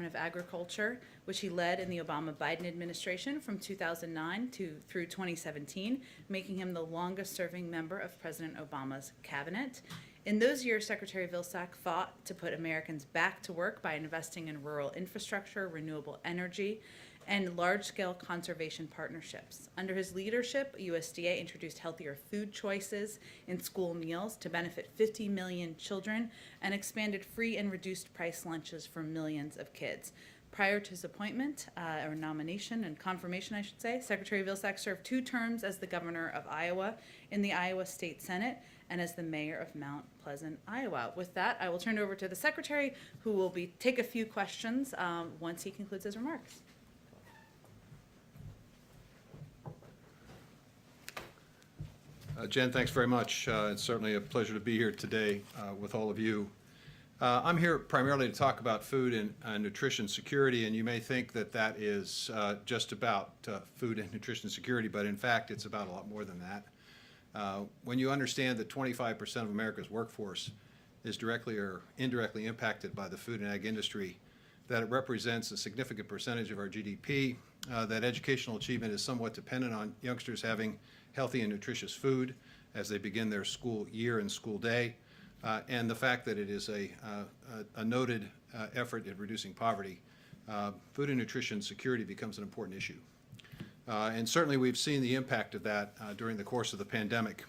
Department of Agriculture, which he led in the Obama-Biden administration from 2009 through 2017, making him the longest-serving member of President Obama's cabinet. In those years, Secretary Vilsack fought to put Americans back to work by investing in rural infrastructure, renewable energy, and large-scale conservation partnerships. Under his leadership, USDA introduced healthier food choices in school meals to benefit 50 million children and expanded free and reduced price lunches for millions of kids. Prior to his appointment, or nomination and confirmation, I should say, Secretary Vilsack served 2 terms as the governor of Iowa in the Iowa State Senate and as the mayor of Mount Pleasant, Iowa. With that, I will turn it over to the secretary, who will take a few questions once he concludes his remarks. Jen, thanks very much. It's certainly a pleasure to be here today with all of you. I'm here primarily to talk about food and nutrition security, and you may think that that is just about food and nutrition security, but in fact it's about a lot more than that. When you understand that 25% of America's workforce is directly or indirectly impacted by the food and ag industry, that it represents a significant percentage of our GDP, that educational achievement is somewhat dependent on youngsters having healthy and nutritious food as they begin their school year and school day, and the fact that it is a noted effort at reducing poverty, food and nutrition security becomes an important issue. And certainly we've seen the impact of that during the course of the pandemic.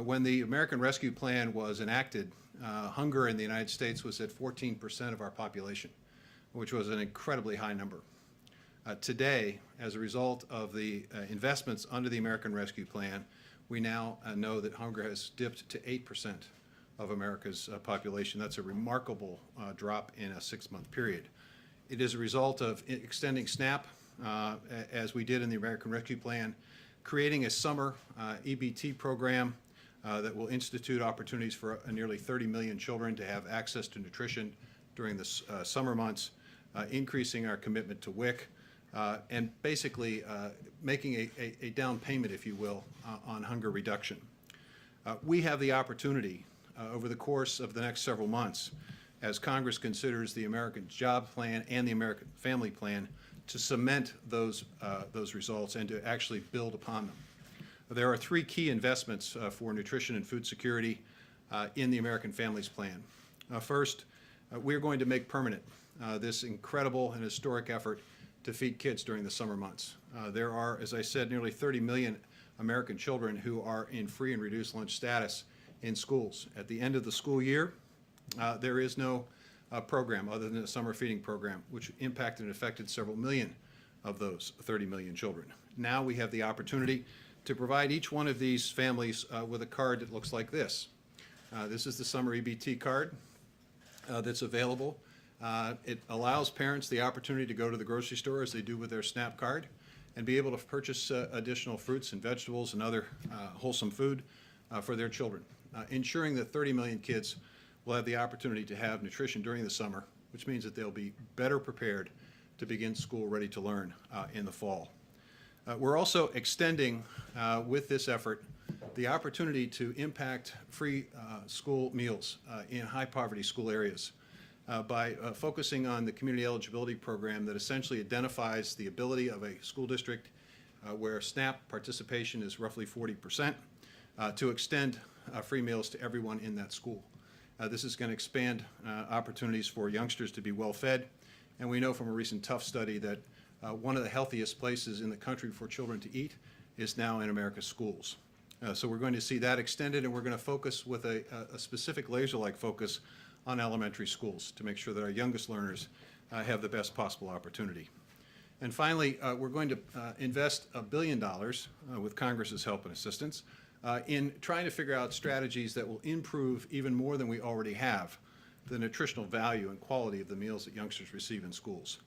When the American Rescue Plan was enacted, hunger in the United States was at 14% of our population, which was an incredibly high number. Today, as a result of the investments under the American Rescue Plan, we now know that hunger has dipped to 8% of America's population. That's a remarkable drop in a 6-month period. It is a result of extending SNAP, as we did in the American Rescue Plan, creating a summer EBT program that will institute opportunities for nearly 30 million children to have access to nutrition during the summer months, increasing our commitment to WIC, and basically making a down payment, if you will, on hunger reduction. We have the opportunity over the course of the next several months, as Congress considers the American Job Plan and the American Family Plan, to cement those results and to actually build upon them. There are 3 key investments for nutrition and food security in the American Families Plan. First, we're going to make permanent this incredible and historic effort to feed kids during the summer months. There are, as I said, nearly 30 million American children who are in free and reduced lunch status in schools. At the end of the school year, there is no program other than a summer feeding program, which impacted and affected several million of those 30 million children. Now we have the opportunity to provide each one of these families with a card that looks like this. This is the summer EBT card that's available. It allows parents the opportunity to go to the grocery store, as they do with their SNAP card, and be able to purchase additional fruits and vegetables and other wholesome food for their children, ensuring that 30 million kids will have the opportunity to have nutrition during the summer, which means that they'll be better prepared to begin school ready to learn in the fall. We're also extending, with this effort, the opportunity to impact free school meals in high poverty school areas by focusing on the community eligibility program that essentially identifies the ability of a school district where SNAP participation is roughly 40% to extend free meals to everyone in that school. This is going to expand opportunities for youngsters to be well fed, and we know from a recent Tufts study that one of the healthiest places in the country for children to eat is now in America's schools. So we're going to see that extended, and we're going to focus with a specific laser-like focus on elementary schools to make sure that our youngest learners have the best possible opportunity. And finally, we're going to invest $1 billion with Congress's help and assistance in trying to figure out strategies that will improve even more than we already have the nutritional value and quality of the meals that youngsters receive in schools.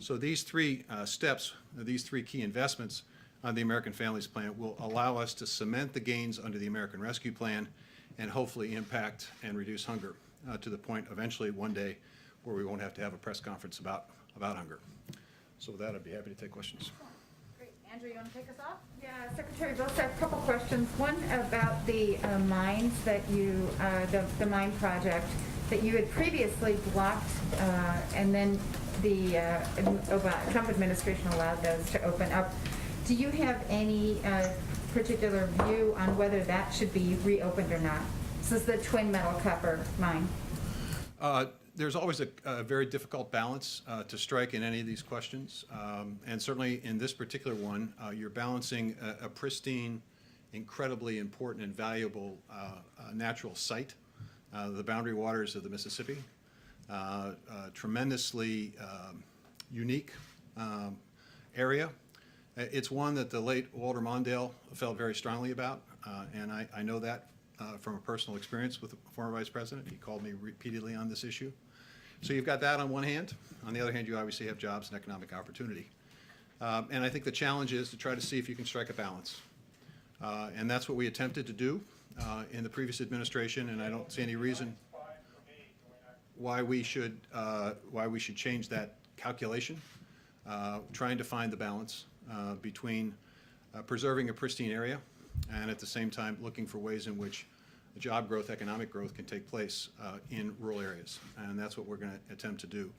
So these 3 steps, these 3 key investments on the American Families Plan will allow us to cement the gains under the American Rescue Plan and hopefully impact and reduce hunger to the point eventually one day where we won't have to have a press conference about hunger. So with that, I'd be happy to take questions. Great. Andrew, you want to take us off? Yeah, Secretary Vilsack, a couple questions. One about the mines that you, the mine project that you had previously blocked and then Trump administration allowed those to open up. Do you have any particular view on whether that should be reopened or not? This is the twin metal copper mine. There's always a very difficult balance to strike in any of these questions. And certainly in this particular one, you're balancing a pristine, incredibly important and valuable natural site, the boundary waters of the Mississippi, tremendously unique area. It's one that the late Walter Mondale felt very strongly about, and I know that from a personal experience with the former vice president. He called me repeatedly on this issue. So you've got that on one hand. On the other hand, you obviously have jobs and economic opportunity. And I think the challenge is to try to see if you can strike a balance. And that's what we attempted to do in the previous administration, and I don't see any reason why we should change that calculation, trying to find the balance between preserving a pristine area and at the same time looking for ways in which job growth, economic growth can take place in rural areas. And that's what we're going to attempt to do.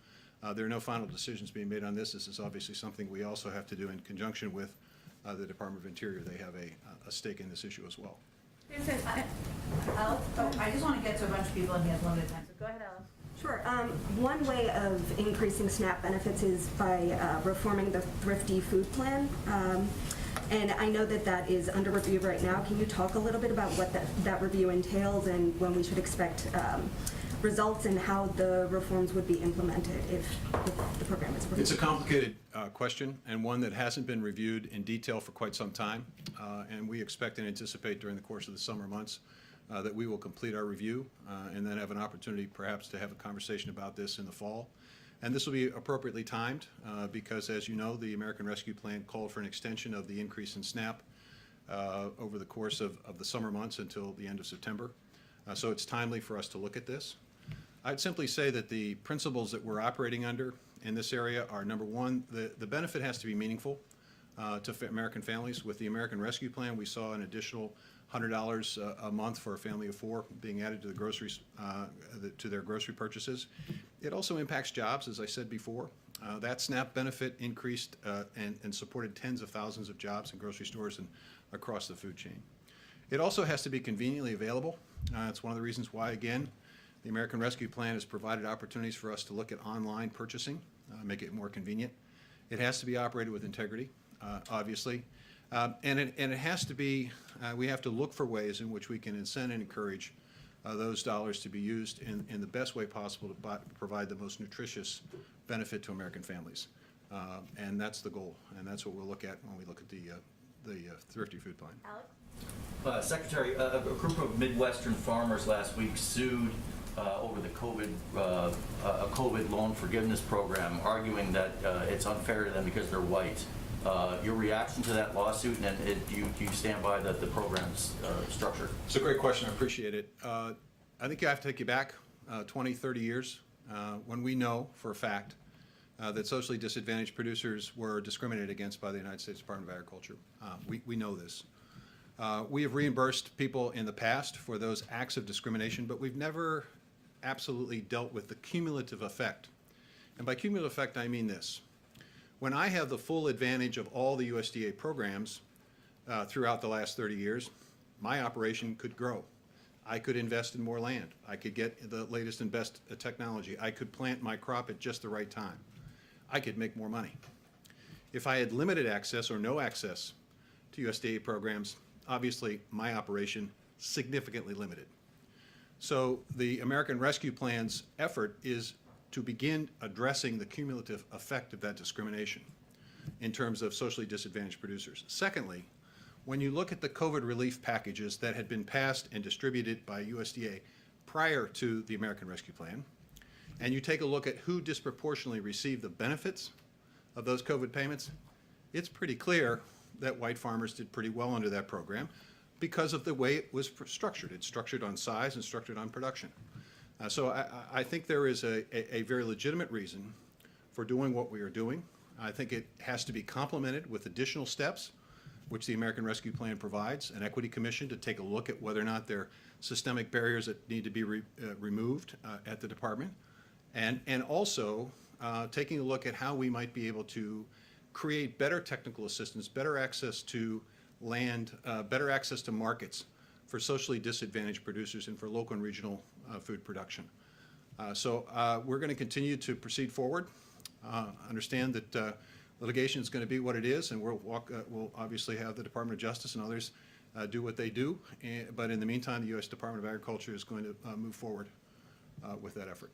There are no final decisions being made on this. This is obviously something we also have to do in conjunction with the Department of Interior. They have a stake in this issue as well. Alex, I just want to get to a bunch of people and he has limited time, so go ahead, Alex. Sure. One way of increasing SNAP benefits is by reforming the Thrifty Food Plan. And I know that that is under review right now. Can you talk a little bit about what that review entails and when we should expect results and how the reforms would be implemented if the program is approved? It's a complicated question and one that hasn't been reviewed in detail for quite some time. And we expect and anticipate during the course of the summer months that we will complete our review and then have an opportunity perhaps to have a conversation about this in the fall. And this will be appropriately timed because, as you know, the American Rescue Plan called for an extension of the increase in SNAP over the course of the summer months until the end of September. So it's timely for us to look at this. I'd simply say that the principles that we're operating under in this area are, number one, the benefit has to be meaningful to American families. With the American Rescue Plan, we saw an additional $100 a month for a family of four being added to the groceries, to their grocery purchases. It also impacts jobs, as I said before. That SNAP benefit increased and supported tens of thousands of jobs in grocery stores and across the food chain. It also has to be conveniently available. It's one of the reasons why, again, the American Rescue Plan has provided opportunities for us to look at online purchasing, make it more convenient. It has to be operated with integrity, obviously. And it has to be, we have to look for ways in which we can incent and encourage those dollars to be used in the best way possible to provide the most nutritious benefit to American families. And that's the goal, and that's what we'll look at when we look at the Thrifty Food Plan. Alex? Secretary, a group of Midwestern farmers last week sued over the COVID loan forgiveness program, arguing that it's unfair to them because they're white. Your reaction to that lawsuit, and do you stand by the program's structure? It's a great question. I appreciate it. I think I have to take you back 20, 30 years when we know for a fact that socially disadvantaged producers were discriminated against by the United States Department of Agriculture. We know this. We have reimbursed people in the past for those acts of discrimination, but we've never absolutely dealt with the cumulative effect. And by cumulative effect, I mean this. When I have the full advantage of all the USDA programs throughout the last 30 years, my operation could grow. I could invest in more land. I could get the latest and best technology. I could plant my crop at just the right time. I could make more money. If I had limited access or no access to USDA programs, obviously my operation significantly limited. So the American Rescue Plan's effort is to begin addressing the cumulative effect of that discrimination in terms of socially disadvantaged producers. Secondly, when you look at the COVID relief packages that had been passed and distributed by USDA prior to the American Rescue Plan, and you take a look at who disproportionately received the benefits of those COVID payments, it's pretty clear that white farmers did pretty well under that program because of the way it was structured. It's structured on size and structured on production. So I think there is a very legitimate reason for doing what we are doing. I think it has to be complemented with additional steps, which the American Rescue Plan provides, an equity commission to take a look at whether or not there are systemic barriers that need to be removed at the department, and also taking a look at how we might be able to create better technical assistance, better access to land, better access to markets for socially disadvantaged producers and for local and regional food production. So we're going to continue to proceed forward. Understand that litigation is going to be what it is, and we'll obviously have the Department of Justice and others do what they do. But in the meantime, the U.S. Department of Agriculture is going to move forward with that effort.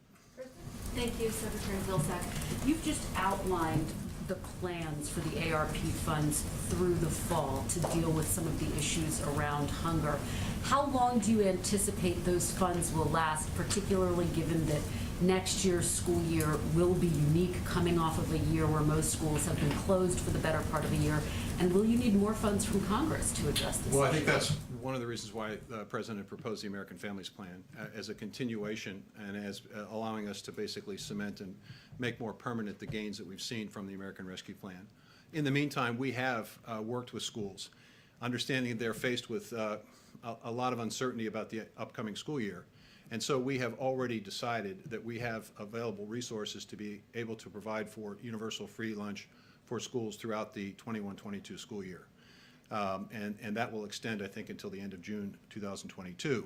Thank you, Secretary Vilsack. You've just outlined the plans for the ARP funds through the fall to deal with some of the issues around hunger. How long do you anticipate those funds will last, particularly given that next year's school year will be unique, coming off of a year where most schools have been closed for the better part of a year? And will you need more funds from Congress to address this? Well, I issue? think that's one of the reasons why the President proposed the American Families Plan as a continuation and as allowing us to basically cement and make more permanent the gains that we've seen from the American Rescue Plan. In the meantime, we have worked with schools, understanding that they're faced with a lot of uncertainty about the upcoming school year. And so we have already decided that we have available resources to be able to provide for universal free lunch for schools throughout the 21-22 school year. And that will extend, I think, until the end of June 2022.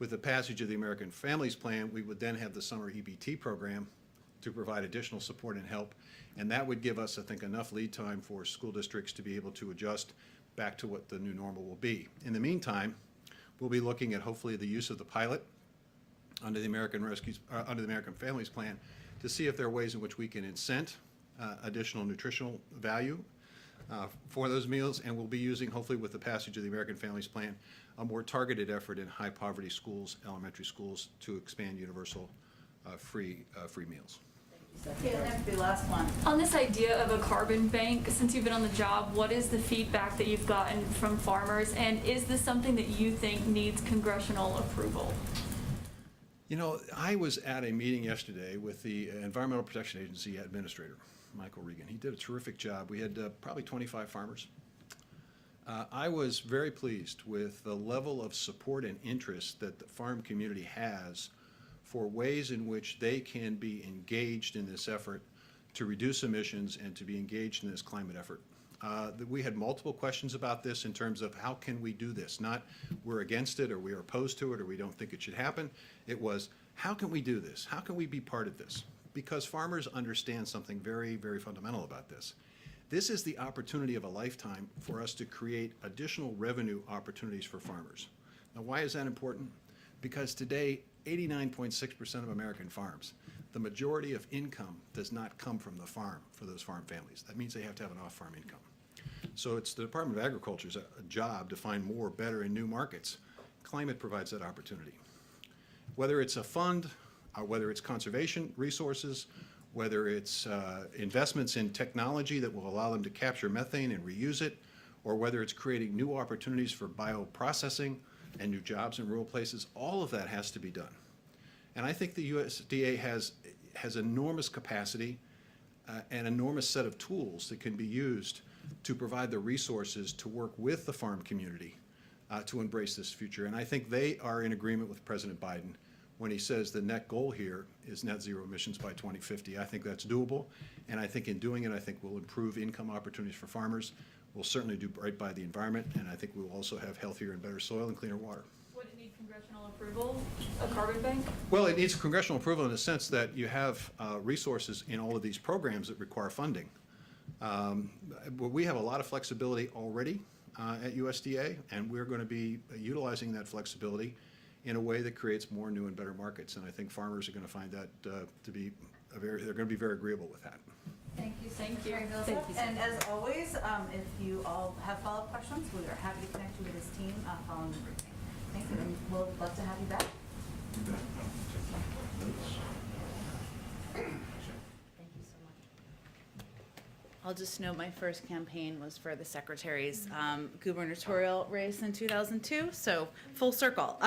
With the passage of the American Families Plan, we would then have the summer EBT program to provide additional support and help. And that would give us, I think, enough lead time for school districts to be able to adjust back to what the new normal will be. In the meantime, we'll be looking at hopefully the use of the pilot under the American Families Plan to see if there are ways in which we can incent additional nutritional value for those meals, and we'll be using, hopefully with the passage of the American Families Plan, a more targeted effort in high poverty schools, elementary schools, to expand universal free meals. Okay, and the last one. On this idea of a carbon bank, since you've been on the job, what is the feedback that you've gotten from farmers, and is this something that you think needs congressional approval? You know, I was at a meeting yesterday with the Environmental Protection Agency administrator, Michael Regan. He did a terrific job. We had probably 25 farmers. I was very pleased with the level of support and interest that the farm community has for ways in which they can be engaged in this effort to reduce emissions and to be engaged in this climate effort. We had multiple questions about this in terms of how can we do this? Not we're against it or we're opposed to it or we don't think it should happen. It was how can we do this? How can we be part of this? Because farmers understand something very, very fundamental about this. This is the opportunity of a lifetime for us to create additional revenue opportunities for farmers. Now, why is that important? Because today, 89.6% of American farms, the majority of income does not come from the farm for those farm families. That means they have to have an off-farm income. So it's the Department of Agriculture's job to find more, better, and new markets. Climate provides that opportunity. Whether it's a fund, or whether it's conservation resources, whether it's investments in technology that will allow them to capture methane and reuse it, or whether it's creating new opportunities for bioprocessing and new jobs in rural places, all of that has to be done. And I think the USDA has enormous capacity, an enormous set of tools that can be used to provide the resources to work with the farm community to embrace this future. And I think they are in agreement with President Biden when he says the net goal here is net zero emissions by 2050. I think that's doable, and I think in doing it, I think we'll improve income opportunities for farmers. We'll certainly do right by the environment, and I think we'll also have healthier and better soil and cleaner water. Would it need congressional approval, a carbon bank? Well, it needs congressional approval in the sense that you have resources in all of these programs that require funding. We have a lot of flexibility already at USDA, and we're going to be utilizing that flexibility in a way that creates more new and better markets. And I think farmers are going to find that to be they're going to be very agreeable with that. Thank you, Thank you. Secretary Vilsack. Thank you, And as always, if you all have follow-up questions, we are happy to connect you with this team following the briefing. Thank you, and we'll love to have you back. Thank you so much. I'll just note my first campaign was for the Secretary's gubernatorial race in 2002, so full circle.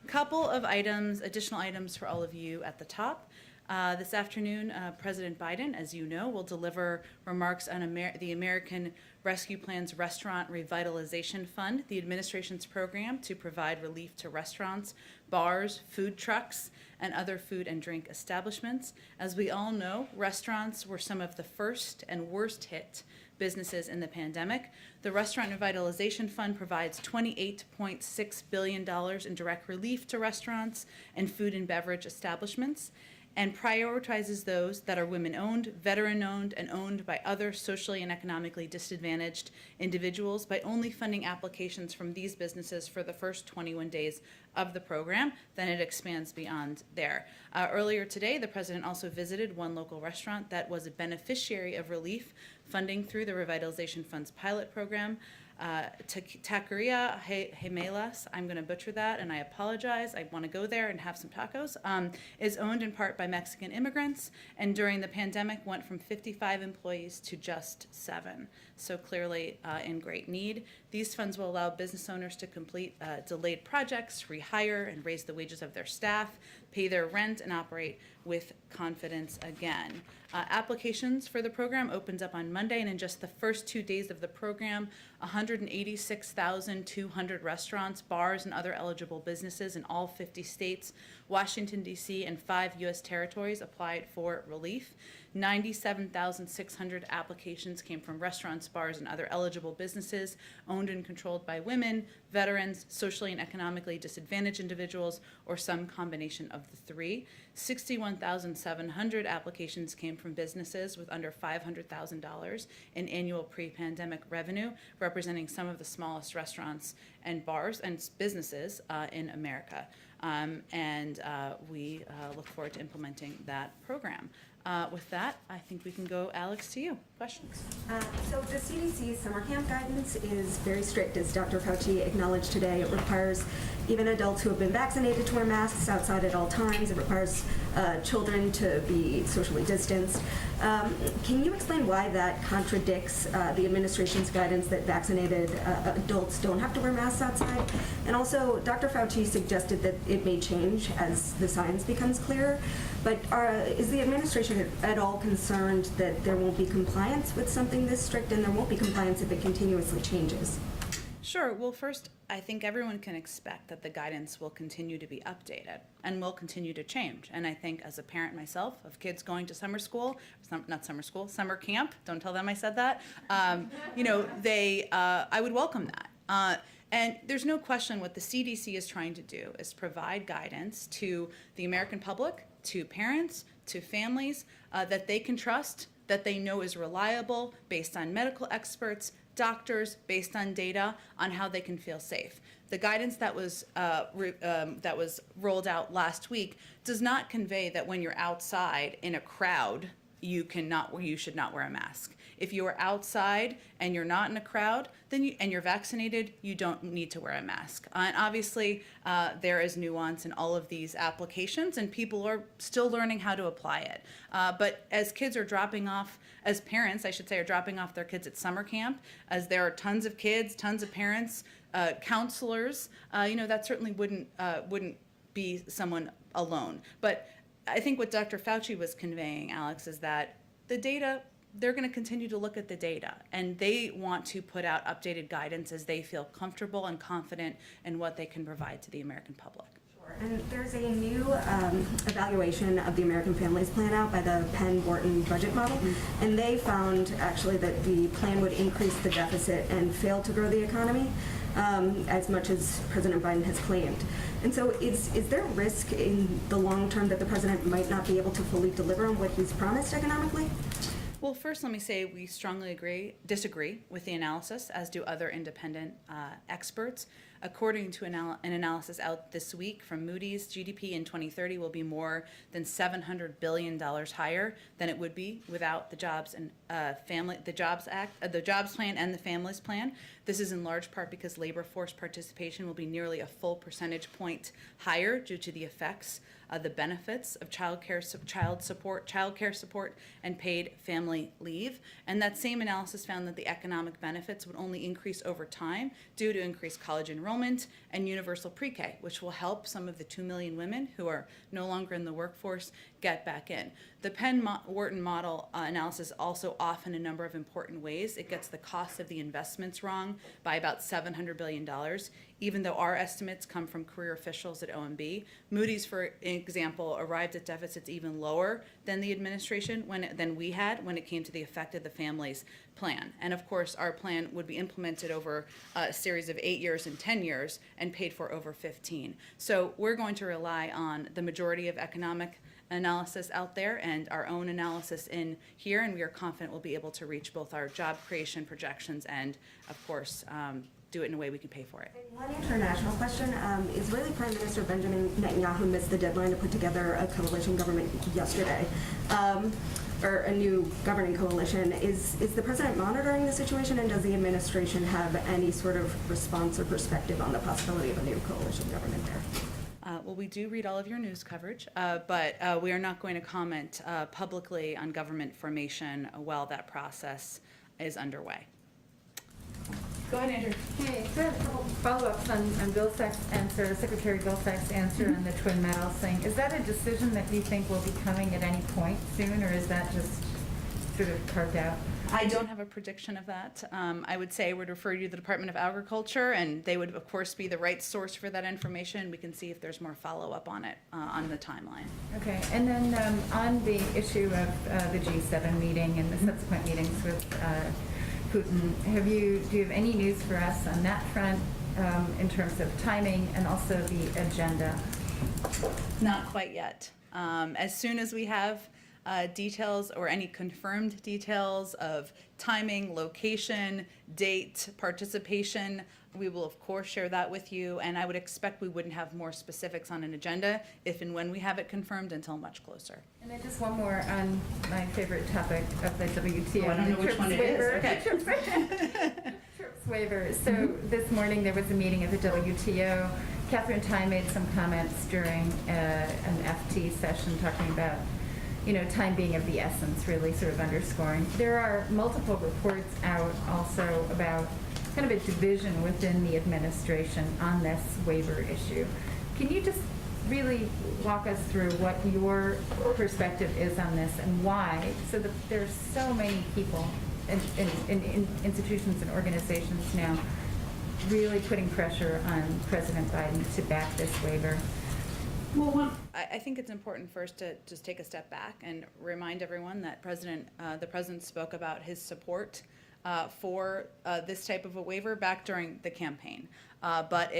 Couple of items, additional items for all of you at the top. This afternoon, President Biden, as you know, will deliver remarks on the American Rescue Plan's Restaurant Revitalization Fund, the administration's program to provide relief to restaurants, bars, food trucks, and other food and drink establishments. As we all know, restaurants were some of the first and worst hit businesses in the pandemic. The Restaurant Revitalization Fund provides $28.6 billion in direct relief to restaurants and food and beverage establishments, and prioritizes those that are women-owned, veteran-owned, and owned by other socially and economically disadvantaged individuals by only funding applications from these businesses for the first 21 days of the program. Then it expands beyond there. Earlier today, the president also visited one local restaurant that was a beneficiary of relief funding through the Revitalization Fund's pilot program. Taqueria Gemelas, I'm going to butcher that, and I apologize. I want to go there and have some tacos. Is owned in part by Mexican immigrants, and during the pandemic went from 55 employees to just 7. So clearly in great need. These funds will allow business owners to complete delayed projects, rehire and raise the wages of their staff, pay their rent, and operate with confidence again. Applications for the program opens up on Monday, and in just the first 2 days of the program, 186,200 restaurants, bars, and other eligible businesses in all 50 states, Washington, D.C., and 5 U.S. territories applied for relief. 97,600 applications came from restaurants, bars, and other eligible businesses owned and controlled by women, veterans, socially and economically disadvantaged individuals, or some combination of the three. 61,700 applications came from businesses with under $500,000 in annual pre-pandemic revenue, representing some of the smallest restaurants and bars and businesses in America. We look forward to implementing that program. With that, I think we can go, Alex, to you. Questions? So the CDC summer camp guidance is very strict, as Dr. Fauci acknowledged today. It requires even adults who have been vaccinated to wear masks outside at all times. It requires children to be socially distanced. Can you explain why that contradicts the administration's guidance that vaccinated adults don't have to wear masks outside? And also, Dr. Fauci suggested that it may change as the science becomes clearer. But is the administration at all concerned that there won't be compliance with something this strict, and there won't be compliance if it continuously changes? Sure. Well, first, I think everyone can expect that the guidance will continue to be updated and will continue to change. And I think as a parent myself of kids going to summer school, summer camp, don't tell them I said that, I would welcome that. And there's no question what the CDC is trying to do is provide guidance to the American public, to parents, to families that they can trust, that they know is reliable, based on medical experts, doctors, based on data on how they can feel safe. The guidance that was rolled out last week does not convey that when you're outside in a crowd, you should not wear a mask. If you are outside and you're not in a crowd, and you're vaccinated, you don't need to wear a mask. And obviously, there is nuance in all of these applications, and people are still learning how to apply it. But as kids are dropping off, as parents, I should say, are dropping off their kids at summer camp, as there are tons of kids, tons of parents, counselors, that certainly wouldn't be someone alone. But I think what Dr. Fauci was conveying, Alex, is that the data, they're going to continue to look at the data, and they want to put out updated guidance as they feel comfortable and confident in what they can provide to the American public. Sure. And there's a new evaluation of the American Families Plan out by the Penn-Wharton budget model, and they found actually that the plan would increase the deficit and fail to grow the economy as much as President Biden has claimed. And so is there risk in the long term that the president might not be able to fully deliver on what he's promised economically? Well, first, let me say we strongly disagree with the analysis, as do other independent experts. According to an analysis out this week from Moody's, GDP in 2030 will be more than $700 billion higher than it would be without the Jobs Plan and the Families Plan. This is in large part because labor force participation will be nearly a full percentage point higher due to the effects the benefits of child care support, and paid family leave. And that same analysis found that the economic benefits would only increase over time due to increased college enrollment and universal pre-K, which will help some of the 2 million women who are no longer in the workforce get back in. The Penn-Wharton model analysis also off in a number of important ways. It gets the cost of the investments wrong by about $700 billion, even though our estimates come from career officials at OMB. Moody's, for example, arrived at deficits even lower than the administration than we had when it came to the effect of the family's plan. And of course, our plan would be implemented over a series of 8 years and 10 years and paid for over 15. So we're going to rely on the majority of economic analysis out there and our own analysis in here, and we are confident we'll be able to reach both our job creation projections and, of course, do it in a way we can pay for it. One international question. Israeli Prime Minister Benjamin Netanyahu missed the deadline to put together a coalition government yesterday, or a new governing coalition. Is the president monitoring the situation, and does the administration have any sort of response or perspective on the possibility of a new coalition government there? Well, we do read all of your news coverage, but we are not going to comment publicly on government formation while that process is underway. Go ahead, Andrew. Okay, so a couple follow-ups on Vilsack's answer, Secretary Vilsack's answer on the twin metals thing. Is that a decision that you think will be coming at any point soon, or is that just sort of carved out? I don't have a prediction of that. I would say I would refer you to the Department of Agriculture, and they would, of course, be the right source for that information. We can see if there's more follow-up on it on the timeline. Okay, and then on the issue of the G7 meeting and the subsequent meetings with Putin, do you have any news for us on that front in terms of timing and also the agenda? Not quite yet. As soon as we have details or any confirmed details of timing, location, date, participation, we will of course share that with you, and I would expect we wouldn't have more specifics on an agenda if and when we have it confirmed until much closer. And then just one more on my favorite topic of the WTO. Oh, I don't know which one it is. Okay. TRIPS waiver. So this morning there was a meeting of the WTO. Catherine Tai made some comments during an FT session talking about, time being of the essence, really sort of underscoring. There are multiple reports out also about kind of a division within the administration on this waiver issue. Can you just really walk us through what your perspective is on this and why? So that there's so many people in institutions and organizations now really putting pressure on President Biden to back this waiver. Well, I think it's important first to just take a step back and remind everyone that the president spoke about his support for this type of a waiver back during the campaign. But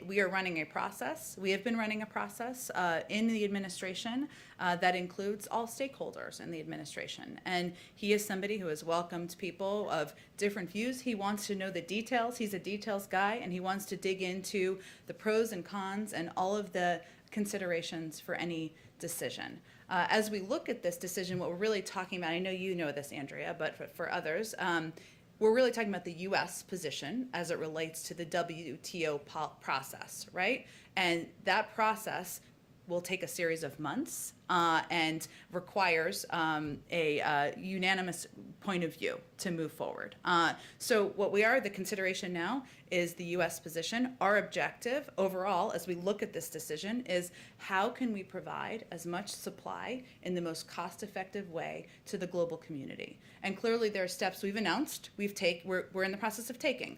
we are running a process. We have been running a process in the administration that includes all stakeholders in the administration. And he is somebody who has welcomed people of different views. He wants to know the details. He's a details guy, and he wants to dig into the pros and cons and all of the considerations for any decision. As we look at this decision, what we're really talking about, I know you know this, Andrea, but for others, we're really talking about the U.S. position as it relates to the WTO process, right? And that process will take a series of months and requires a unanimous point of view to move forward. So what the consideration now is the U.S. position. Our objective overall, as we look at this decision, is how can we provide as much supply in the most cost-effective way to the global community? And clearly there are steps we've announced, we're in the process of taking.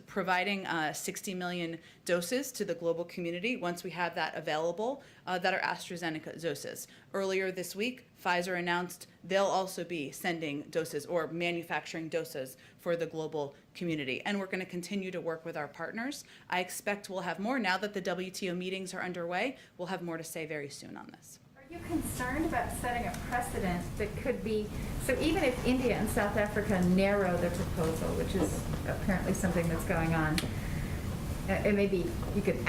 Providing 60 million doses to the global community once we have that available that are AstraZeneca doses. Earlier this week, Pfizer announced they'll also be sending doses or manufacturing doses for the global community. And we're going to continue to work with our partners. I expect we'll have more. Now that the WTO meetings are underway, we'll have more to say very soon on this. Are you concerned about setting a precedent that could be, so even if India and South Africa narrow the proposal, which is apparently something that's going on, and maybe you could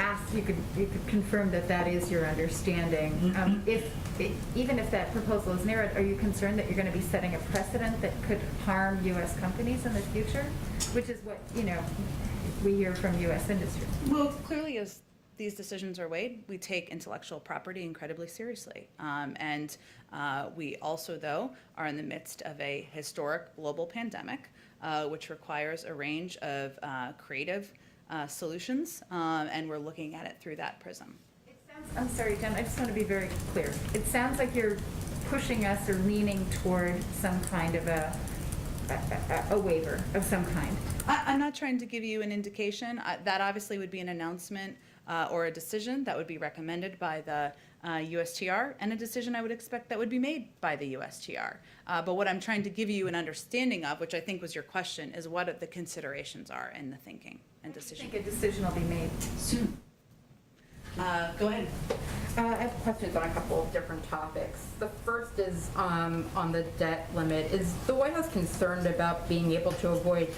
confirm that is your understanding. Even if that proposal is narrowed, are you concerned that you're going to be setting a precedent that could harm U.S. companies in the future? Which is what, we hear from U.S. industry. Well, clearly as these decisions are made, we take intellectual property incredibly seriously. And we also, though, are in the midst of a historic global pandemic, which requires a range of creative solutions, and we're looking at it through that prism. I'm sorry, Jen, I just want to be very clear. It sounds like you're pushing us or leaning toward some kind of a waiver of some kind. I'm not trying to give you an indication. That obviously would be an announcement or a decision that would be recommended by the USTR, and a decision I would expect that would be made by the USTR. But what I'm trying to give you an understanding of, which I think was your question, is what the considerations are in the thinking and I decision. think a decision will be made. Soon. Go ahead. I have questions on a couple of different topics. The first is on the debt limit. Is the White House concerned about being able to avoid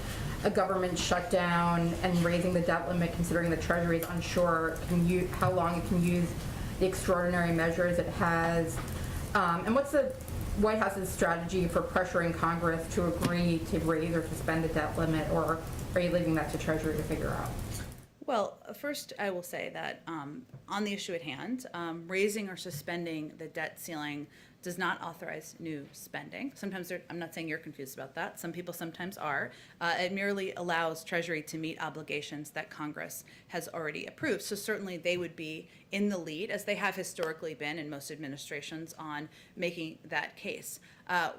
a government shutdown and raising the debt limit, considering the Treasury is unsure how long it can use the extraordinary measures it has? And what's the White House's strategy for pressuring Congress to agree to raise or suspend the debt limit, or are you leaving that to Treasury to figure out? Well, first, I will say that on the issue at hand, raising or suspending the debt ceiling does not authorize new spending. Sometimes, I'm not saying you're confused about that. Some people sometimes are. It merely allows Treasury to meet obligations that Congress has already approved. So certainly they would be in the lead, as they have historically been in most administrations, on making that case.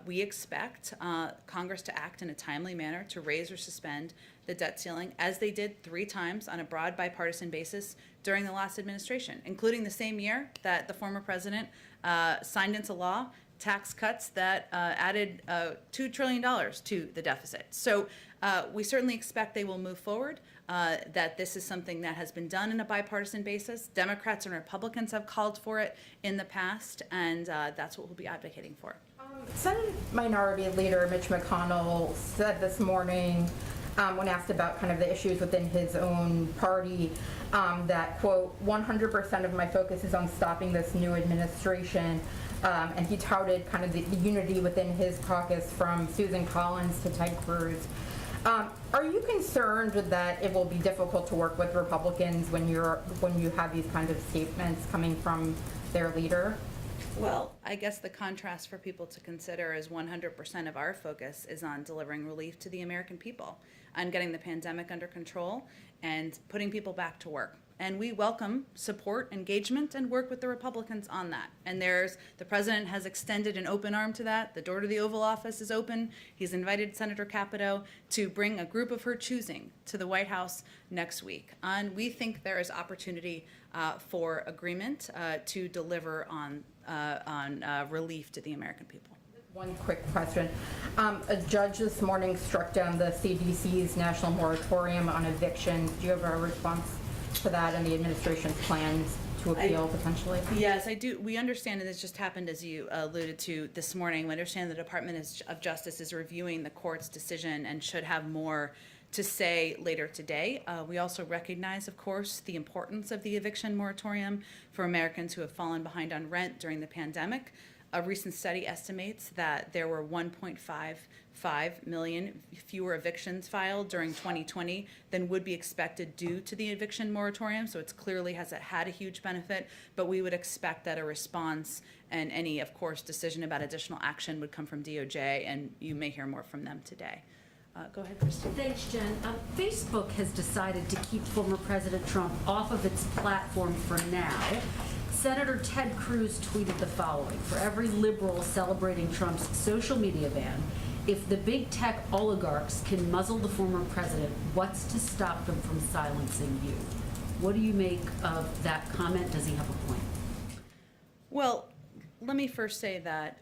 We expect Congress to act in a timely manner to raise or suspend the debt ceiling, as they did 3 times on a broad bipartisan basis during the last administration, including the same year that the former president signed into law tax cuts that added $2 trillion to the deficit. So we certainly expect they will move forward, that this is something that has been done on a bipartisan basis. Democrats and Republicans have called for it in the past, and that's what we'll be advocating for. Senate Minority Leader Mitch McConnell said this morning, when asked about kind of the issues within his own party, that, quote, 100% of my focus is on stopping this new administration. And he touted kind of the unity within his caucus, from Susan Collins to Ted Cruz. Are you concerned that it will be difficult to work with Republicans when you have these kinds of statements coming from their leader? Well, I guess the contrast for people to consider is 100% of our focus is on delivering relief to the American people, on getting the pandemic under control and putting people back to work. And we welcome support, engagement, and work with the Republicans on that. And the president has extended an open arm to that. The door to the Oval Office is open. He's invited Senator Capito to bring a group of her choosing to the White House next week. And we think there is opportunity for agreement to deliver on relief to the American people. One quick question. A judge this morning struck down the CDC's national moratorium on evictions. Do you have a response to that and the administration's plans to appeal potentially? Yes, I do. We understand, and this just happened, as you alluded to this morning, we understand the Department of Justice is reviewing the court's decision and should have more to say later today. We also recognize, of course, the importance of the eviction moratorium for Americans who have fallen behind on rent during the pandemic. A recent study estimates that there were 1.55 million fewer evictions filed during 2020 than would be expected due to the eviction moratorium. So it's clearly has had a huge benefit, but we would expect that a response and any, of course, decision about additional action would come from DOJ, and you may hear more from them today. Go ahead, Christine. Thanks, Jen. Facebook has decided to keep former President Trump off of its platform for now. Senator Ted Cruz tweeted the following: for every liberal celebrating Trump's social media ban, if the big tech oligarchs can muzzle the former president, what's to stop them from silencing you? What do you make of that comment? Does he have a point? Well, let me first say that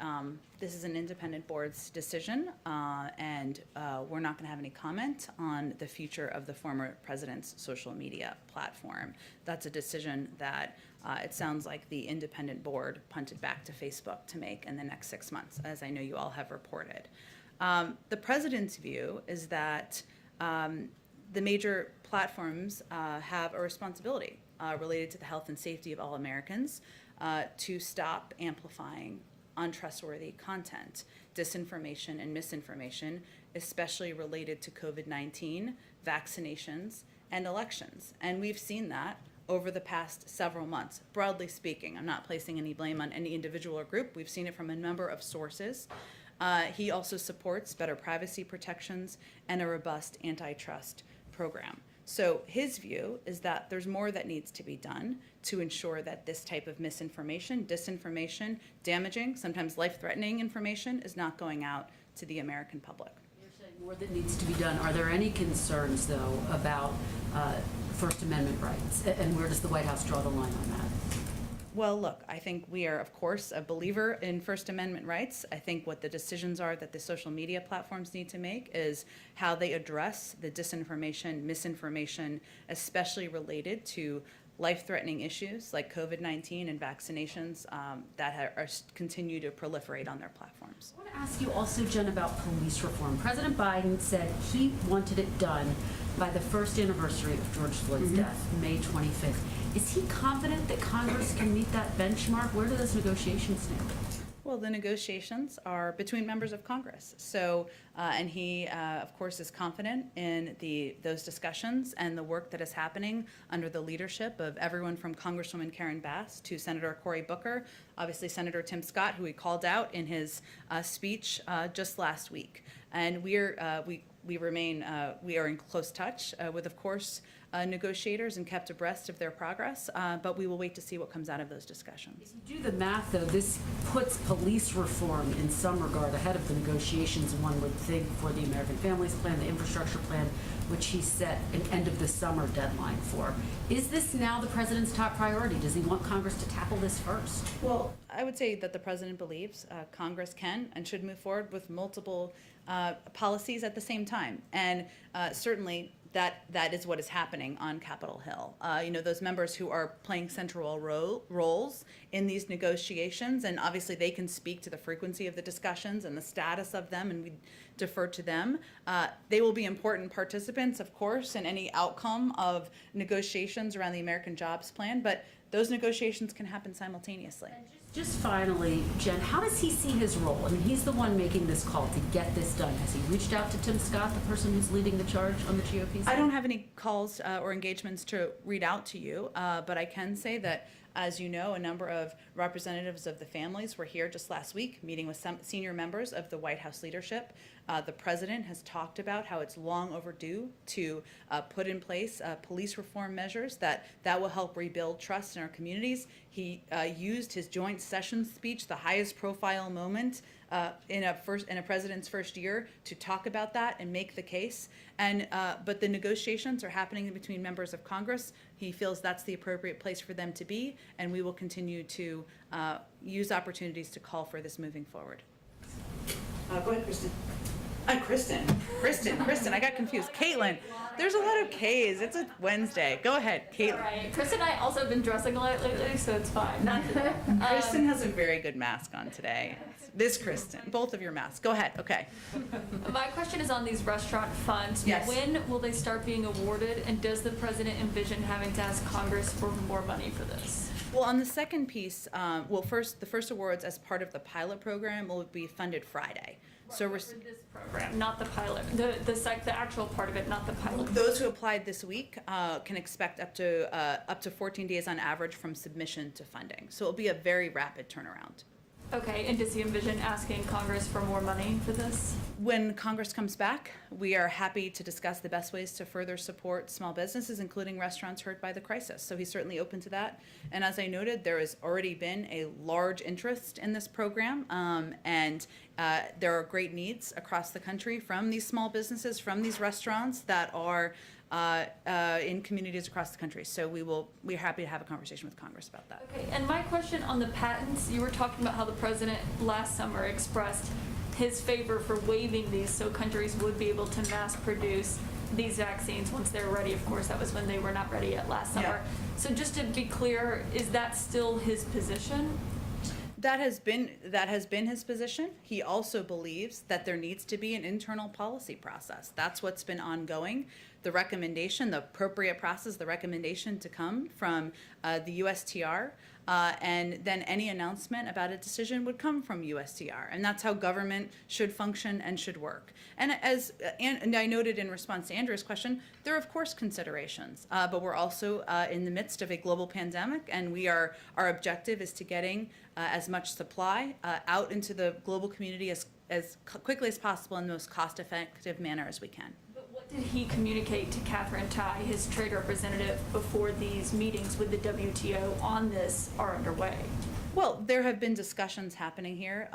this is an independent board's decision, and we're not going to have any comment on the future of the former president's social media platform. That's a decision that it sounds like the independent board punted back to Facebook to make in the next 6 months, as I know you all have reported. The president's view is that the major platforms have a responsibility related to the health and safety of all Americans to stop amplifying untrustworthy content, disinformation and misinformation, especially related to COVID-19, vaccinations, and elections. And we've seen that over the past several months. Broadly speaking, I'm not placing any blame on any individual or group. We've seen it from a number of sources. He also supports better privacy protections and a robust antitrust program. So his view is that there's more that needs to be done to ensure that this type of misinformation, disinformation, damaging, sometimes life-threatening information is not going out to the American public. You're saying more that needs to be done. Are there any concerns, though, about First Amendment rights? And where does the White House draw the line on that? Well, look, I think we are, of course, a believer in First Amendment rights. I think what the decisions are that the social media platforms need to make is how they address the disinformation, misinformation, especially related to life-threatening issues like COVID-19 and vaccinations that continue to proliferate on their platforms. I want to ask you also, Jen, about police reform. President Biden said he wanted it done by the first anniversary of George Floyd's death, May 25th. Is he confident that Congress can meet that benchmark? Where do those negotiations stand? Well, the negotiations are between members of Congress. So, and he, of course, is confident in those discussions and the work that is happening under the leadership of everyone from Congresswoman Karen Bass to Senator Cory Booker, obviously Senator Tim Scott, who he called out in his speech just last week. And we are in close touch with, of course, negotiators and kept abreast of their progress, but we will wait to see what comes out of those discussions. If you do the math, though, this puts police reform in some regard ahead of the negotiations, one would think, for the American Families Plan, the infrastructure plan, which he set an end of the summer deadline for. Is this now the president's top priority? Does he want Congress to tackle this first? Well, I would say that the president believes Congress can and should move forward with multiple policies at the same time. And certainly that is what is happening on Capitol Hill. Those members who are playing central roles in these negotiations, and obviously they can speak to the frequency of the discussions and the status of them, and we defer to them. They will be important participants, of course, in any outcome of negotiations around the American Jobs Plan, but those negotiations can happen simultaneously. Just finally, Jen, how does he see his role? I mean, he's the one making this call to get this done. Has he reached out to Tim Scott, the person who's leading the charge on the GOP side? I don't have any calls or engagements to read out to you, but I can say that, as you know, a number of representatives of the families were here just last week, meeting with some senior members of the White House leadership. The president has talked about how it's long overdue to put in place police reform measures that will help rebuild trust in our communities. He used his joint session speech, the highest profile moment in a president's first year, to talk about that and make the case. And but the negotiations are happening between members of Congress. He feels that's the appropriate place for them to be, and we will continue to use opportunities to call for this moving forward. Go ahead, Kristen. Kristen, I got confused. Caitlin, there's a lot of K's. It's a Wednesday. Go ahead, Caitlin. All right. Kristen and I also have been dressing a lot lately, so it's fine. Kristen has a very good mask on today. This Kristen, both of your masks. Go ahead. Okay. My question is on these restaurant funds. Yes. When will they start being awarded, and does the president envision having to ask Congress for more money for this? Well, on the second piece, the first awards as part of the pilot program will be funded Friday. So we're For this program, not the pilot, the actual part of it, not the pilot. those who applied this week can expect up to 14 days on average from submission to funding. So it'll be a very rapid turnaround. Okay, and does he envision asking Congress for more money for this? When Congress comes back, we are happy to discuss the best ways to further support small businesses, including restaurants hurt by the crisis. So he's certainly open to that. And as I noted, there has already been a large interest in this program, and there are great needs across the country from these small businesses, from these restaurants that are in communities across the country. So we're happy to have a conversation with Congress about that. Okay, and my question on the patents, you were talking about how the president last summer expressed his favor for waiving these so countries would be able to mass produce these vaccines once they're ready. Of course, that was when they were not ready yet last summer. Yeah. So just to be clear, is that still his position? That has been his position. He also believes that there needs to be an internal policy process. That's what's been ongoing. The recommendation, the appropriate process, the recommendation to come from the USTR and then any announcement about a decision would come from USTR. And that's how government should function and should work. And as and I noted in response to Andrew's question, there are of course considerations, but we're also in the midst of a global pandemic, and our objective is to getting as much supply out into the global community as quickly as possible in the most cost-effective manner as we can. But what did he communicate to Catherine Tai, his trade representative, before these meetings with the WTO on this are underway? Well, there have been discussions happening here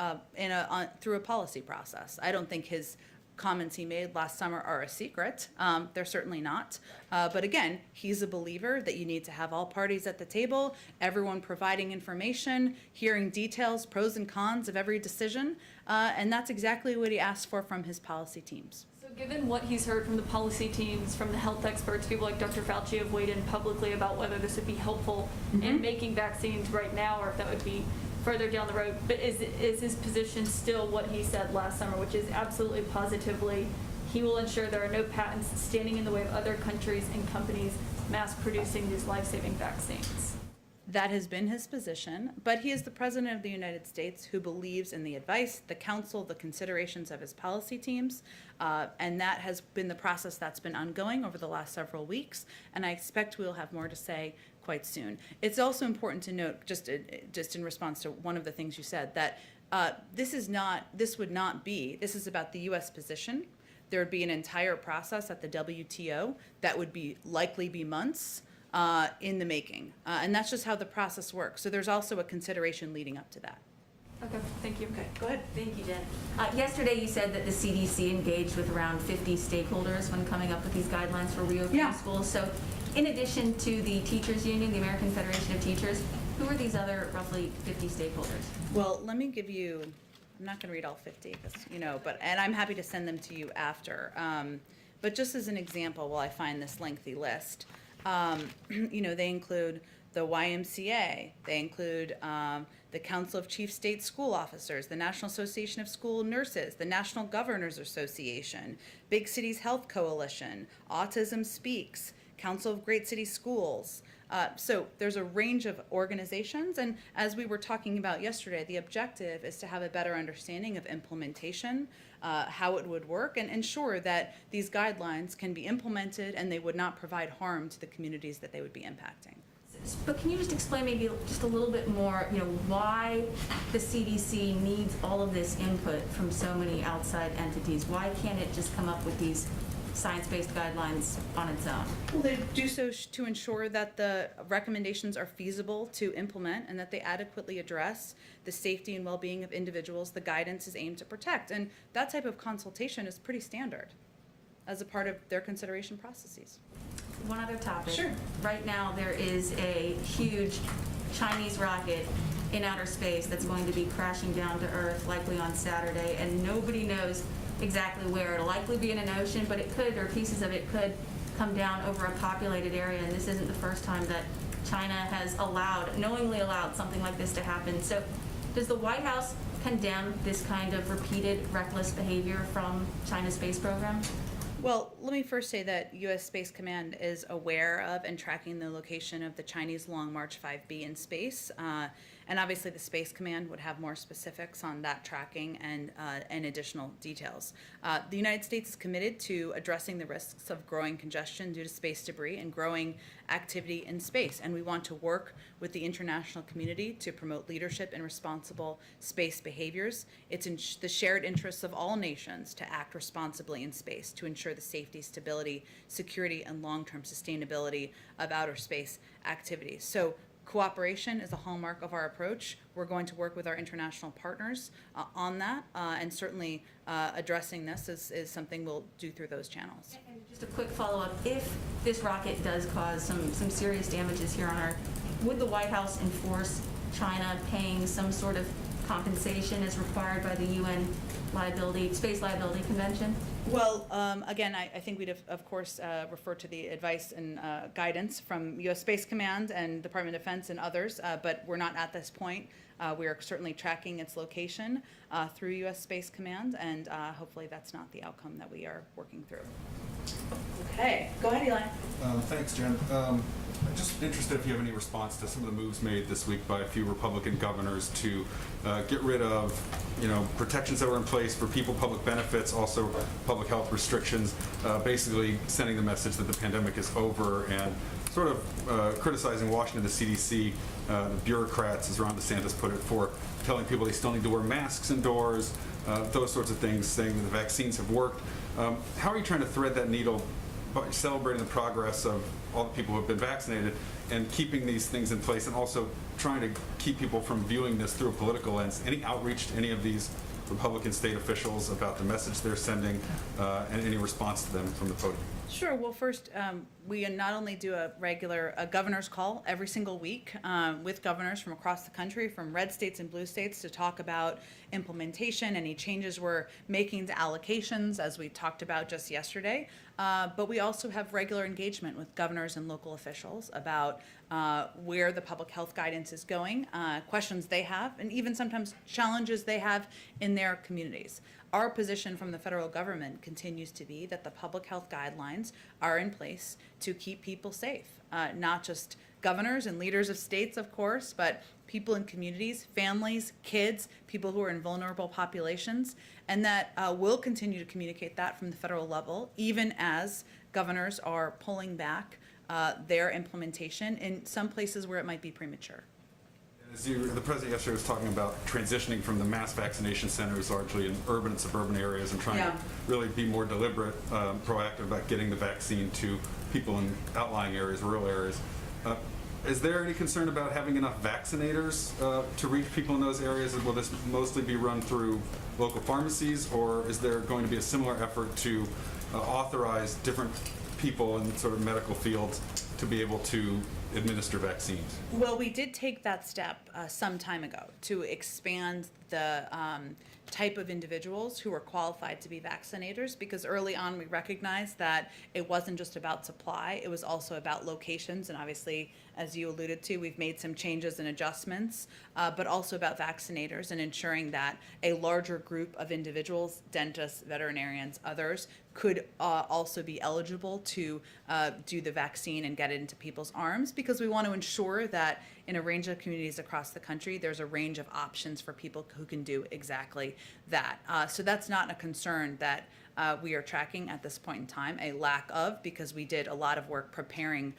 through a policy process. I don't think his comments he made last summer are a secret. They're certainly not. But again, he's a believer that you need to have all parties at the table, everyone providing information, hearing details, pros and cons of every decision. And that's exactly what he asked for from his policy teams. So given what he's heard from the policy teams, from the health experts, people like Dr. Fauci have weighed in publicly about whether this would be helpful in making vaccines right now, or if that would be further down the road. But is his position still what he said last summer, which is absolutely positively he will ensure there are no patents standing in the way of other countries and companies mass producing these life-saving vaccines? That has been his position, but he is the President of the United States who believes in the advice, the counsel, the considerations of his policy teams, and that has been the process that's been ongoing over the last several weeks, and I expect we'll have more to say quite soon. It's also important to note, just in response to one of the things you said, that this is about the U.S. position. There would be an entire process at the WTO that would likely be months in the making. And that's just how the process works. So there's also a consideration leading up to that. Okay, thank you. Okay, go ahead. Thank you, Jen. Yesterday, you said that the CDC engaged with around 50 stakeholders when coming up with these guidelines for reopening schools. So in addition to the teachers union, the American Federation of Teachers, who are these other roughly 50 stakeholders? Well, let me give you, I'm not going to read all 50, and I'm happy to send them to you after. But just as an example, while I find this lengthy list, they include the YMCA, they include the Council of Chief State School Officers, the National Association of School Nurses, the National Governors Association, Big Cities Health Coalition, Autism Speaks, Council of Great City Schools. So there's a range of organizations, and as we were talking about yesterday, the objective is to have a better understanding of implementation, how it would work, and ensure that these guidelines can be implemented and they would not provide harm to the communities that they would be impacting. But can you just explain maybe just a little bit more, why the CDC needs all of this input from so many outside entities? Why can't it just come up with these science-based guidelines on its own? Well, they do so to ensure that the recommendations are feasible to implement and that they adequately address the safety and well-being of individuals the guidance is aimed to protect. And that type of consultation is pretty standard as a part of their consideration processes. One other topic. Sure. Right now, there is a huge Chinese rocket in outer space that's going to be crashing down to Earth, likely on Saturday, and nobody knows exactly where. It'll likely be in an ocean, but it could, or pieces of it could, come down over a populated area, and this isn't the first time that China has knowingly allowed something like this to happen. So does the White House condemn this kind of repeated reckless behavior from China's space program? Well, let me first say that U.S. Space Command is aware of and tracking the location of the Chinese Long March 5B in space. And obviously the Space Command would have more specifics on that tracking and additional details. The United States is committed to addressing the risks of growing congestion due to space debris and growing activity in space. And we want to work with the international community to promote leadership in responsible space behaviors. It's in the shared interests of all nations to act responsibly in space to ensure the safety, stability, security, and long-term sustainability of outer space activities. So cooperation is a hallmark of our approach. We're going to work with our international partners on that, and certainly addressing this is something we'll do through those channels. And just a quick follow-up. If this rocket does cause some serious damages here on Earth, would the White House enforce China paying some sort of compensation as required by the UN Space Liability Convention? Well, again, I think we'd of course refer to the advice and guidance from U.S. Space Command and Department of Defense and others, but we're not at this point We are certainly tracking its location through U.S. Space Command, and hopefully that's not the outcome that we are working through. Okay, go ahead, Eli. Thanks, Jen. I'm just interested if you have any response to some of the moves made this week by a few Republican governors to get rid of, protections that were in place for people, public benefits, also public health restrictions, basically sending the message that the pandemic is over and sort of criticizing Washington, the CDC, the bureaucrats, as Ron DeSantis put it, for telling people they still need to wear masks indoors, those sorts of things, saying that the vaccines have worked. How are you trying to thread that needle by celebrating the progress of all the people who have been vaccinated and keeping these things in place, and also trying to keep people from viewing this through a political lens? Any outreach to any of these Republican state officials about the message they're sending, and any response to them from the podium? Sure. Well, first, we not only do a governor's call every single week with governors from across the country, from red states and blue states, to talk about implementation, any changes we're making to allocations, as we talked about just yesterday. But we also have regular engagement with governors and local officials about where the public health guidance is going, questions they have, and even sometimes challenges they have in their communities. Our position from the federal government continues to be that the public health guidelines are in place to keep people safe, not just governors and leaders of states, of course, but people in communities, families, kids, people who are in vulnerable populations, and that we'll continue to communicate that from the federal level, even as governors are pulling back their implementation in some places where it might be premature. The president yesterday was talking about transitioning from the mass vaccination centers largely in urban and suburban areas and trying to really be more deliberate, proactive about getting the vaccine to people in outlying areas, rural areas. Is there any concern about having enough vaccinators to reach people in those areas? Will this mostly be run through local pharmacies, or is there going to be a similar effort to authorize different people in sort of medical fields to be able to administer vaccines? Well, we did take that step some time ago to expand the type of individuals who are qualified to be vaccinators, because early on we recognized that it wasn't just about supply, it was also about locations, and obviously, as you alluded to, we've made some changes and adjustments, but also about vaccinators and ensuring that a larger group of individuals, dentists, veterinarians, others, could also be eligible to do the vaccine and get it into people's arms, because we want to ensure that in a range of communities across the country, there's a range of options for people who can do exactly that. So that's not a concern that we are tracking at this point in time, a lack of, because we did a lot of work preparing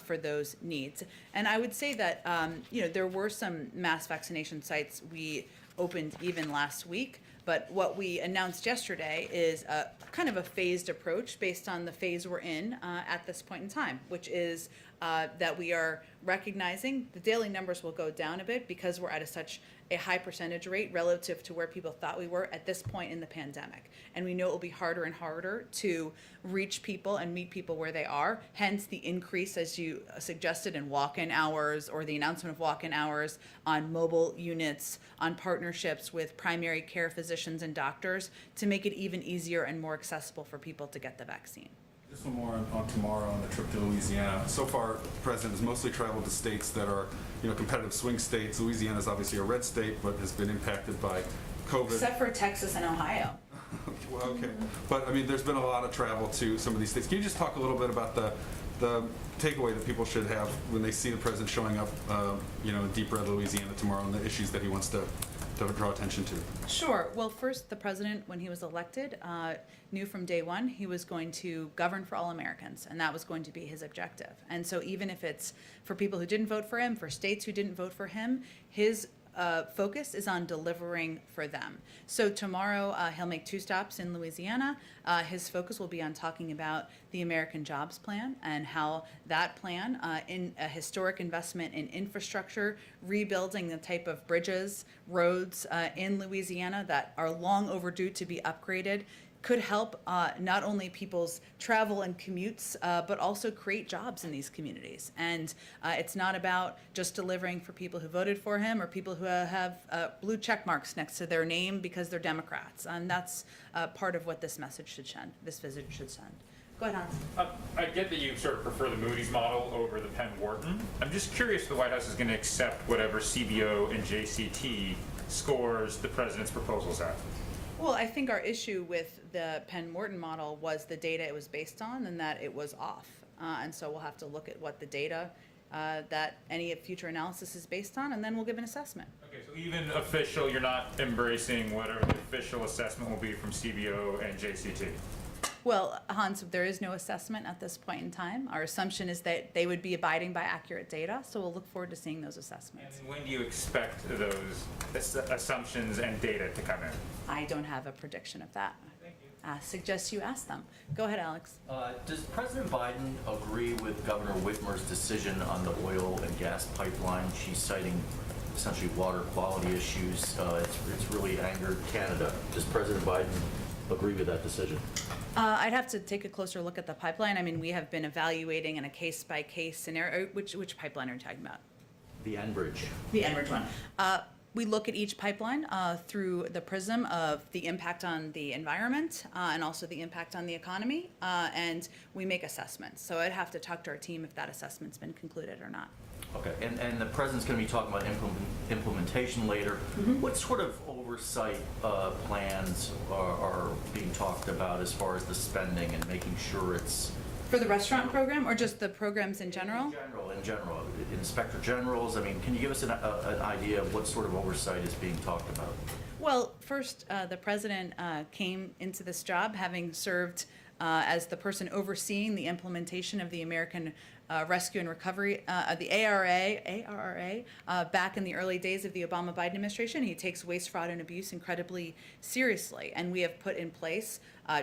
for those needs. And I would say that, there were some mass vaccination sites we opened even last week, but what we announced yesterday is a kind of a phased approach based on the phase we're in at this point in time, which is that we are recognizing the daily numbers will go down a bit because we're at such a high percentage rate relative to where people thought we were at this point in the pandemic. And we know it will be harder and harder to reach people and meet people where they are, hence the increase, as you suggested, in walk-in hours, or the announcement of walk-in hours on mobile units, on partnerships with primary care physicians and doctors to make it even easier and more accessible for people to get the vaccine. Just one more on tomorrow on the trip to Louisiana. So far, the president has mostly traveled to states that are, competitive swing states. Louisiana is obviously a red state, but has been impacted by COVID. Except for Texas and Ohio. Well, okay. But, there's been a lot of travel to some of these states. Can you just talk a little bit about the takeaway that people should have when they see the president showing up, in deep red Louisiana tomorrow, and the issues that he wants to draw attention to? Sure. Well, first, the president, when he was elected, knew from day one he was going to govern for all Americans, and that was going to be his objective. And so even if it's for people who didn't vote for him, for states who didn't vote for him, his focus is on delivering for them. So tomorrow he'll make 2 stops in Louisiana. His focus will be on talking about the American Jobs Plan and how that plan, in a historic investment in infrastructure, rebuilding the type of bridges, roads in Louisiana that are long overdue to be upgraded, could help not only people's travel and commutes, but also create jobs in these communities. And it's not about just delivering for people who voted for him or people who have blue check marks next to their name because they're Democrats. And that's part of what this message should send, this visit should send. Go ahead, Hans. I get that you sort of prefer the Moody's model over the Penn Wharton. I'm just curious if the White House is going to accept whatever CBO and JCT scores the president's proposals at. Well, I think our issue with the Penn Wharton model was the data it was based on and that it was off. And so we'll have to look at what the data that any future analysis is based on, and then we'll give an assessment. Okay, so even official, you're not embracing whatever the official assessment will be from CBO and JCT? Well, Hans, there is no assessment at this point in time. Our assumption is that they would be abiding by accurate data, so we'll look forward to seeing those assessments. And when do you expect those assumptions and data to come in? I don't have a prediction of that. Suggest you ask them. Go ahead, Alex. Does President Biden agree with Governor Whitmer's decision on the oil and gas pipeline? She's citing essentially water quality issues. It's really angered Canada. Does President Biden agree with that decision? I'd have to take a closer look at the pipeline. I mean, we have been evaluating in a case-by-case scenario. Which pipeline are you talking about? The Enbridge. The Enbridge one. We look at each pipeline through the prism of the impact on the environment and also the impact on the economy, and we make assessments. So I'd have to talk to our team if that assessment's been concluded or not. Okay, and the president's going to be talking about implementation later. What sort of oversight plans are being talked about as far as the spending and making sure it's... For the restaurant program or just the programs in general? In general. Inspector generals, I mean, can you give us an idea of what sort of oversight is being talked about? Well, first, the president came into this job having served as the person overseeing the implementation of the American Rescue and Recovery, the ARRA, back in the early days of the Obama-Biden administration. He takes waste, fraud, and abuse incredibly seriously, and we have put in place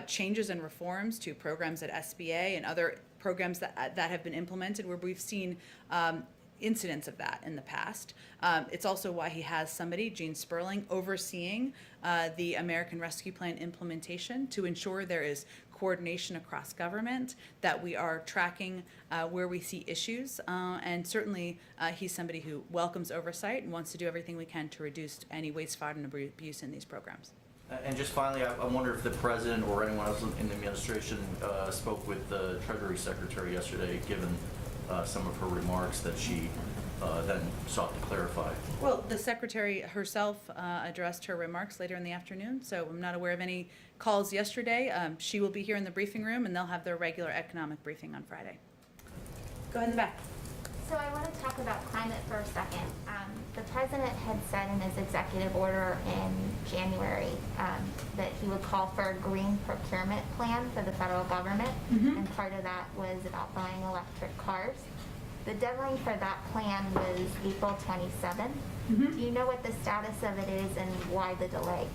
changes and reforms to programs at SBA and other programs that have been implemented where we've seen incidents of that in the past. It's also why he has somebody, Gene Sperling, overseeing the American Rescue Plan implementation to ensure there is coordination across government, that we are tracking where we see issues, and certainly he's somebody who welcomes oversight and wants to do everything we can to reduce any waste, fraud, and abuse in these programs. And just finally, I wonder if the president or anyone else in the administration spoke with the Treasury Secretary yesterday, given some of her remarks that she then sought to clarify. Well, the secretary herself addressed her remarks later in the afternoon, so I'm not aware of any calls yesterday. She will be here in the briefing room, and they'll have their regular economic briefing on Friday. Go ahead in the back. So I want to talk about climate for a second. The president had said in his executive order in January that he would call for a green procurement plan for the federal government, and part of that was about buying electric cars. The deadline for that plan was April 27th. Do you know what the status of it is and why the delay?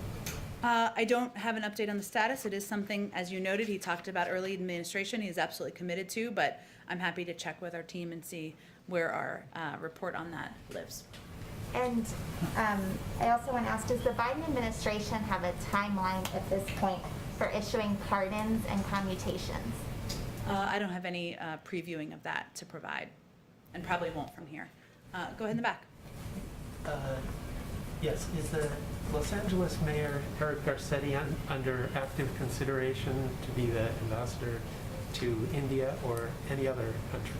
I don't have an update on the status. It is something, as you noted, he talked about early administration. He is absolutely committed to, but I'm happy to check with our team and see where our report on that lives. And I also want to ask, does the Biden administration have a timeline at this point for issuing pardons and commutations? I don't have any previewing of that to provide, and probably won't from here. Go ahead in the back. Yes, is the Los Angeles Mayor Eric Garcetti under active consideration to be the ambassador to India or any other country?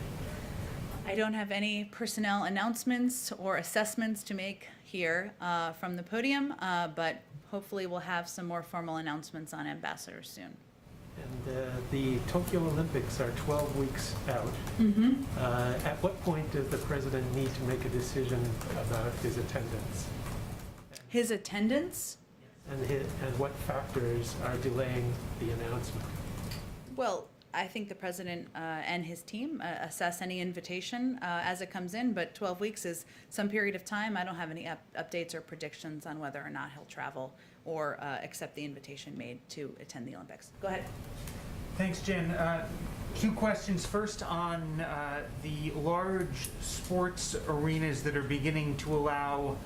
I don't have any personnel announcements or assessments to make here from the podium, but hopefully we'll have some more formal announcements on ambassadors soon. And the Tokyo Olympics are 12 weeks out. At what point does the president need to make a decision about his attendance? His attendance? And what factors are delaying the announcement? Well, I think the president and his team assess any invitation as it comes in, but 12 weeks is some period of time. I don't have any updates or predictions on whether or not he'll travel or accept the invitation made to attend the Olympics. Go ahead. Thanks, Jen. Two questions. First, on the large sports arenas that are beginning to allow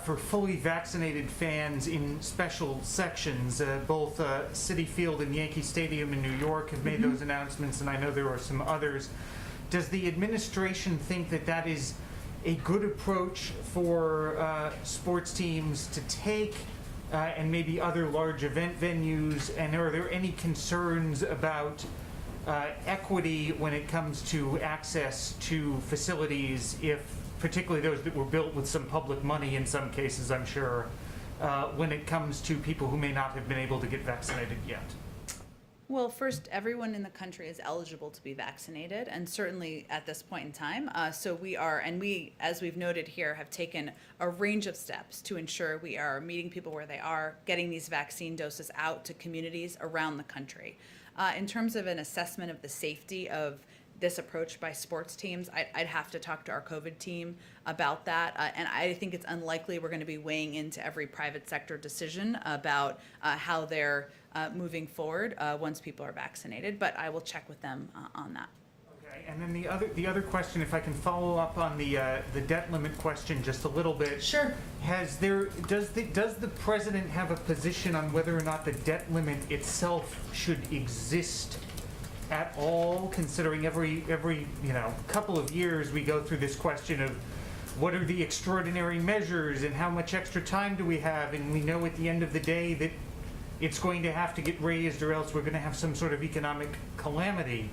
for fully vaccinated fans in special sections. Both Citi Field and Yankee Stadium in New York have made those announcements, and I know there are some others. Does the administration think that that is a good approach for sports teams to take, and maybe other large event venues? And are there any concerns about equity when it comes to access to facilities, if particularly those that were built with some public money in some cases, I'm sure, when it comes to people who may not have been able to get vaccinated yet? Well, first, everyone in the country is eligible to be vaccinated, and certainly at this point in time. So we are, and we, as we've noted here, have taken a range of steps to ensure we are meeting people where they are, getting these vaccine doses out to communities around the country. In terms of an assessment of the safety of this approach by sports teams, I'd have to talk to our COVID team about that. And I think it's unlikely we're going to be weighing into every private sector decision about how they're moving forward once people are vaccinated. But I will check with them on that. Okay, and then the other question, if I can follow up on the debt limit question just a little bit. Sure. Does the president have a position on whether or not the debt limit itself should exist at all, considering every couple of years we go through this question of what are the extraordinary measures and how much extra time do we have, and we know at the end of the day that it's going to have to get raised or else we're going to have some sort of economic calamity.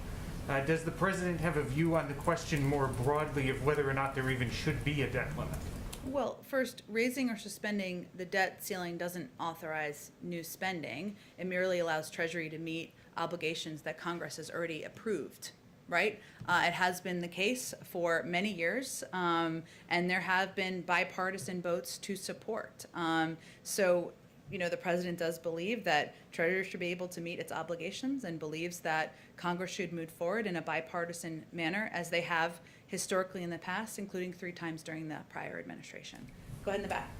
Does the president have a view on the question more broadly of whether or not there even should be a debt limit? Well, first, raising or suspending the debt ceiling doesn't authorize new spending. It merely allows Treasury to meet obligations that Congress has already approved, right? It has been the case for many years, and there have been bipartisan votes to support. So, the president does believe that Treasury should be able to meet its obligations and believes that Congress should move forward in a bipartisan manner, as they have historically in the past, including 3 times during the prior administration. Go ahead in the back.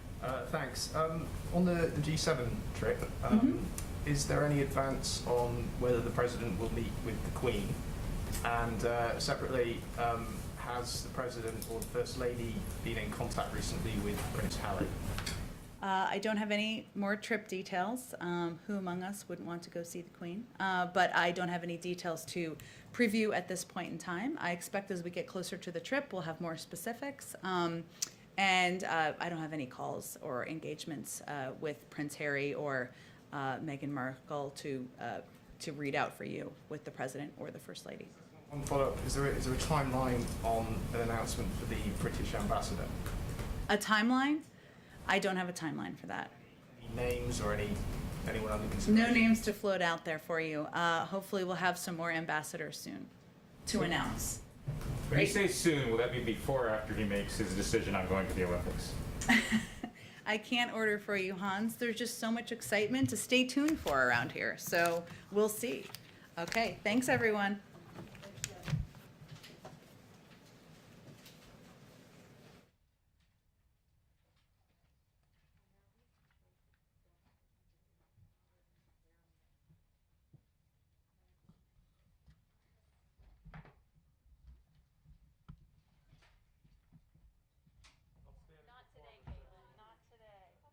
Thanks. On the G7 trip, is there any advance on whether the president will meet with the Queen? And separately, has the president or the First Lady been in contact recently with Prince Harry? I don't have any more trip details. Who among us wouldn't want to go see the Queen? But I don't have any details to preview at this point in time. I expect as we get closer to the trip, we'll have more specifics. And I don't have any calls or engagements with Prince Harry or Meghan Markle to read out for you with the President or the First Lady. One follow-up, is there a timeline on an announcement for the British ambassador? A timeline? I don't have a timeline for that. Any names or anyone under consideration? No names to float out there for you. Hopefully we'll have some more ambassadors soon to announce. When you say soon, will that be before or after he makes his decision on going to the Olympics? I can't order for you, Hans. There's just so much excitement to stay tuned for around here. So we'll see. Okay, thanks everyone.